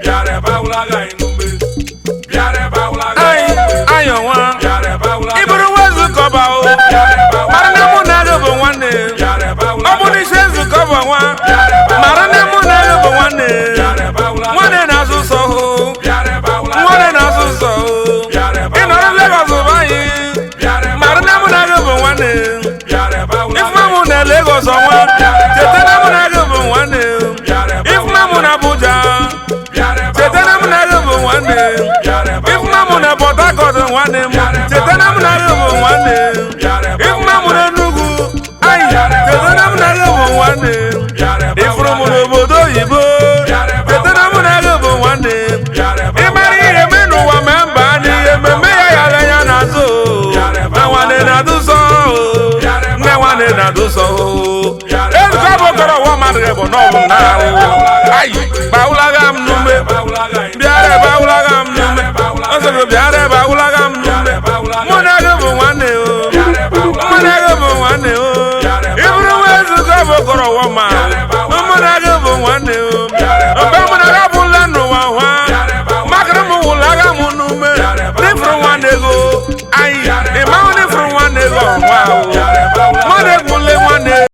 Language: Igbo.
biare baulaga inume biare baulaga ayo wa iburu Ezike Oba o marana mu na go nwanne obuni Ezike Oba wa marana mu na go nwanne nwanne na so nwanne na so inoro Lagos bayi marana mu na go nwanne ifma mu na Lagos wa tetana mu na go nwanne ifma mu na Abuja tetana mu na go nwanne ifma mu na Port Harcourt nwanne tetana mu na go nwanne ifma mu na Enugu tetana mu na go nwanne ifuru mu na obodo oyibo tetana mu na go nwanne imari ihe menu wa memba ni ememe ya ya na zo na nwanne na duso na nwanne na duso Ezike Oba kọrọ wa madre bo no na baulaga mnume biare